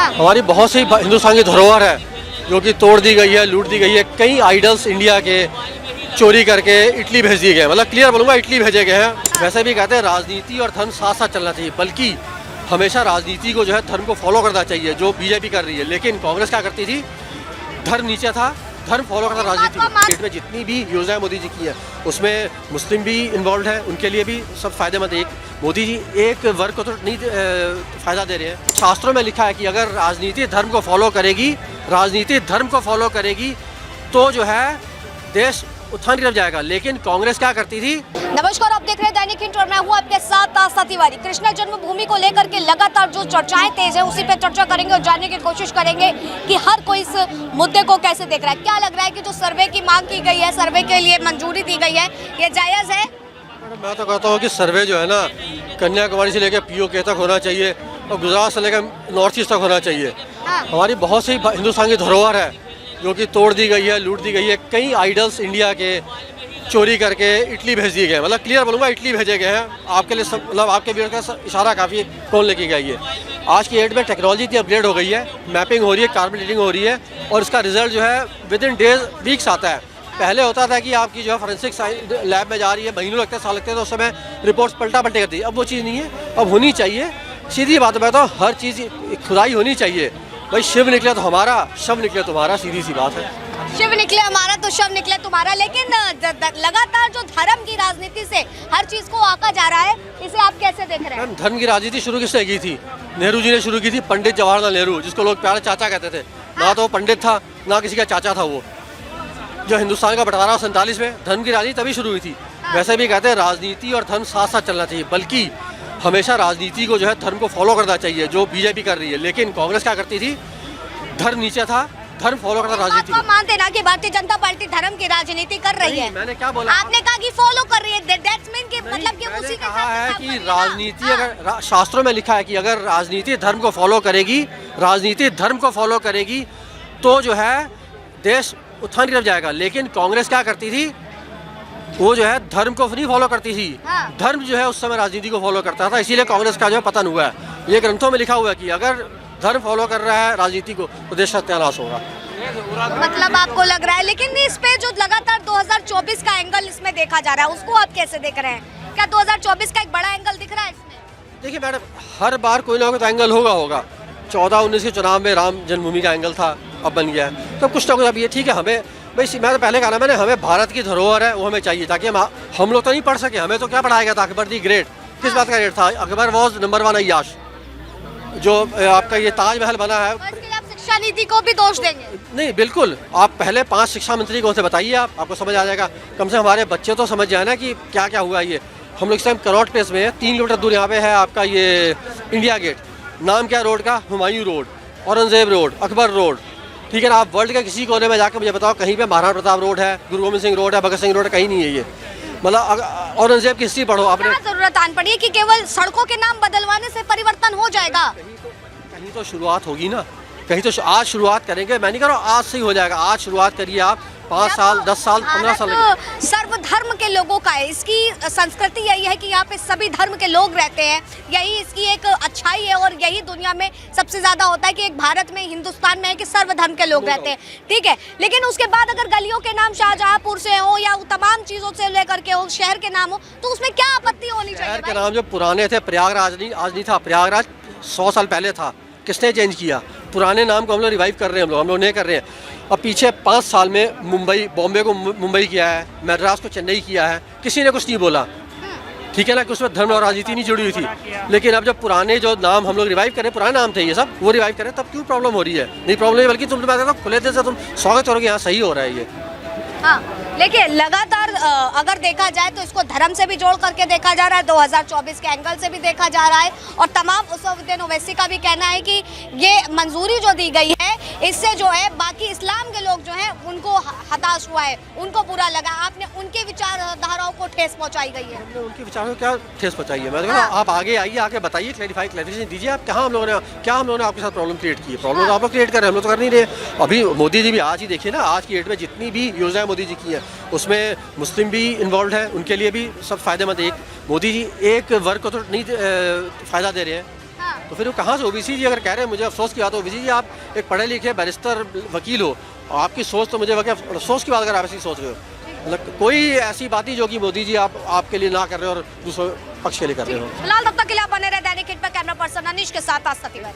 हमारी बहुत सी हिंदुस्तान की धरोहर है जो कि तोड़ दी गई है, लूट दी गई है। कई आइडल्स इंडिया के चोरी करके इटली भेज दिए गए हैं, मतलब क्लियर बोलूँगा इटली भेजे गए हैं। वैसे भी कहते हैं राजनीति और धर्म साथ साथ चलना चाहिए, बल्कि हमेशा राजनीति को जो है धर्म को फॉलो करना चाहिए, जो बीजेपी कर रही है। लेकिन कांग्रेस क्या करती थी, धर्म नीचे था, धर्म फॉलो करता राजनीति। स्टेट में जितनी भी योजनाएं मोदी जी की है उसमें मुस्लिम भी इन्वॉल्व है, उनके लिए भी सब फायदेमंद है। मोदी जी एक वर्ग को तो नहीं फायदा दे रहे हैं। शास्त्रों में लिखा है कि अगर राजनीति धर्म को फॉलो करेगी, राजनीति धर्म को फॉलो करेगी तो जो है देश उत्थान की तरफ जाएगा। लेकिन कांग्रेस क्या करती थी। नमस्कार, आप देख रहे हैं दैनिक हिंट और मैं हूं आपके साथ आस्था तिवारी। कृष्ण जन्मभूमि को लेकर के लगातार जो चर्चाएं तेज है उसी पे चर्चा करेंगे और जानने की कोशिश करेंगे कि हर कोई इस मुद्दे को कैसे देख रहा है। क्या लग रहा है कि जो सर्वे की मांग की गई है, सर्वे के लिए मंजूरी दी गई है, ये जायज है? मैं तो कहता हूँ कि सर्वे जो है ना कन्याकुमारी से लेकर पीओके तक होना चाहिए और गुजरात से लेकर नॉर्थ ईस्ट तक होना चाहिए। हमारी बहुत सी हिंदुस्तान की धरोहर है जो कि तोड़ दी गई है, लूट दी गई है। कई आइडल्स इंडिया के चोरी करके इटली भेज दिए गए, मतलब क्लियर बोलूँगा इटली भेजे गए हैं। आपके लिए मतलब आपके भी का इशारा काफ़ी कौन लेके गई है। आज की डेट में टेक्नोलॉजी इतनी अपग्रेड हो गई है, मैपिंग हो रही है, कार्बन डेटिंग हो रही है और इसका रिजल्ट जो है विद इन डेज वीक्स आता है। पहले होता था कि आपकी जो है फॉरेंसिक लैब में जा रही है, महीनों लगते हैं, साल लगते हैं, तो उस समय रिपोर्ट्स पलटा पलटी करती है। अब वो चीज़ नहीं है, अब होनी चाहिए। सीधी बात मैं तो हर चीज़ खुदाई होनी चाहिए। भाई शिव निकले तो हमारा, शव निकले तुम्हारा, सीधी सी बात है। शिव निकले हमारा तो शव निकले तुम्हारा। लेकिन लगातार जो धर्म की राजनीति से हर चीज को आका जा रहा है, इसे आप कैसे देख रहे हैं? धर्म की राजनीति शुरू किसने की थी? नेहरू जी ने शुरू की थी, पंडित जवाहरलाल नेहरू, जिसको लोग प्यारे चाचा कहते थे। ना तो वो पंडित था ना किसी का चाचा था। वो जो हिंदुस्तान का बंटवारा 47 में धर्म की राजनीति तभी शुरू हुई थी। वैसे भी कहते हैं राजनीति और धर्म साथ साथ चलना चाहिए, बल्कि हमेशा राजनीति को जो है धर्म को फॉलो करना चाहिए, जो बीजेपी कर रही है। लेकिन कांग्रेस क्या करती थी, धर्म नीचे था, धर्म फॉलो करता राजनीति। आप मानते ना कि भारतीय जनता पार्टी धर्म की राजनीति कर रही है? मैंने क्या बोला? आपने कहा कि फॉलो कर रही है, दैट्स मीन कि मतलब कि उसी के कहा है कि राजनीति अगर शास्त्रों में लिखा है कि अगर राजनीति धर्म को फॉलो करेगी, राजनीति धर्म को फॉलो करेगी तो जो है देश उत्थान की तरफ जाएगा। लेकिन कांग्रेस क्या करती थी, वो जो है धर्म को नहीं फॉलो करती थी। धर्म जो है उस समय राजनीति को फॉलो करता था, इसीलिए कांग्रेस का जो है पतन हुआ है। ये ग्रंथों में लिखा हुआ है कि अगर धर्म फॉलो कर रहा है राजनीति को तो देश सत्यानाश होगा। मतलब आपको लग रहा है, लेकिन इस पे जो लगातार 2024 का एंगल इसमें देखा जा रहा है उसको आप कैसे देख रहे हैं? क्या 2024 का एक बड़ा एंगल दिख रहा है इसमें? देखिए मैडम, हर बार कोई ना कोई तो एंगल होगा। 14-19 के चुनाव में राम जन्मभूमि का एंगल था, अब बन गया है। तो कुछ ना कुछ अब ये ठीक है। हमें भाई मैं तो पहले कहा ना मैंने, हमें भारत की धरोहर है वो हमें चाहिए, ताकि हम लोग तो नहीं पढ़ सके। हमें तो क्या पढ़ाया गया था, अकबर दी ग्रेट। किस बात का ग्रेट था? Akbar was number 1 अय्याश। जो आपका ये ताजमहल बना है, आप शिक्षा नीति को भी दोष देंगे? नहीं, बिल्कुल। आप पहले 5 शिक्षा मंत्री कौन से बताइए, आपको समझ आ जाएगा। कम से हमारे बच्चे तो समझ जाए ना कि क्या क्या हुआ। ये हम लोग इस टाइम कनॉट प्लेस में है, 3 किलोमीटर दूर यहाँ पे है आपका ये इंडिया गेट। नाम क्या रोड का? Humayun road, Aurangzeb road, Akbar road. ठीक है ना। आप वर्ल्ड के किसी कोने में जाकर मुझे बताओ, कहीं पे महाराणा प्रताप रोड है, गुरु गोविंद सिंह रोड है, भगत सिंह रोड, कहीं नहीं है ये। मतलब औरंगजेब की हिस्ट्री पढ़ो आपने। जरूरत आन पड़ी है कि केवल सड़कों के नाम बदलवाने से परिवर्तन हो जाएगा? कहीं तो शुरुआत होगी ना, कहीं तो आज शुरुआत करेंगे। मैं नहीं कह रहा हूँ आज से ही हो जाएगा, आज शुरुआत करिए आप। 5 साल, 10 साल, 15 साल सर्वधर्म के लोगों का है। इसकी संस्कृति यही है कि यहाँ पे सभी धर्म के लोग रहते हैं, यही इसकी एक अच्छाई है। और यही दुनिया में सबसे ज्यादा होता है कि एक भारत में, हिंदुस्तान में है कि सर्वधर्म के लोग रहते हैं। ठीक है, लेकिन उसके बाद अगर गलियों के नाम शाहजहांपुर से हो या तमाम चीजों से लेकर के हो, शहर के नाम हो, तो उसमें क्या आपत्ति होनी चाहिए? शहर के नाम जो पुराने थे, प्रयागराज आज नहीं था। प्रयागराज 100 साल पहले था। किसने चेंज किया? पुराने नाम को हम लोग रिवाइव कर रहे हैं, हम लोग नहीं कर रहे हैं। अब पीछे 5 साल में बॉम्बे को मुंबई किया है, मद्रास को चेन्नई किया है, किसी ने कुछ नहीं बोला। ठीक है ना, कि उसमें धर्म और राजनीति नहीं जुड़ी हुई थी। लेकिन अब जब पुराने जो नाम हम लोग रिवाइव करें, पुराने नाम थे ये सब, वो रिवाइव करें, तब क्यों प्रॉब्लम हो रही है? नहीं प्रॉब्लम है, बल्कि तुम तो मैं कहता हूं खुले दिल से तुम स्वागत करोगे, यहाँ सही हो रहा है ये। हाँ, लेकिन लगातार अगर देखा जाए तो इसको धर्म से भी जोड़ करके देखा जा रहा है, 2024 के एंगल से भी देखा जा रहा है। और तमाम उसउद्दीन ओवैसी का भी कहना है कि ये मंजूरी जो दी गई है, इससे जो है बाकी इस्लाम के लोग जो हैं उनको हताश हुआ है, उनको बुरा लगा। आपने उनके विचारधाराओं को ठेस पहुंचाई गई है? उनके विचारों को क्या ठेस पहुंचाई है? मैं तो आप आगे आइए, आके बताइए, क्लैरिफिकेशन दीजिए। आप क्या हम लोगों ने आपके साथ प्रॉब्लम क्रिएट की है? प्रॉब्लम तो आप लोग क्रिएट कर रहे हैं, हम लोग तो कर नहीं रहे। अभी मोदी जी भी आज ही देखिए ना, आज की डेट में जितनी भी योजनाएं मोदी जी की है उसमें मुस्लिम भी इन्वॉल्व है, उनके लिए भी सब फायदेमंद है। मोदी जी एक वर्ग को तो नहीं फायदा दे रहे हैं। तो फिर वो कहाँ से ओबीसी जी अगर कह रहे हैं, मुझे अफसोस की बात है ओबीसी जी, आप एक पढ़े लिखे बैरिस्टर वकील हो, और आपकी सोच तो मुझे अफसोस की बात अगर आप ऐसी सोच रहे हो, मतलब कोई ऐसी बात नहीं जो कि मोदी जी आपके लिए ना कर रहे हो और दूसरे पक्ष के लिए कर रहे हो। फिलहाल तब तक के लिए आप बने रहे दैनिक हिट पर। कैमरा पर्सन अनिश के साथ आस्था तिवारी।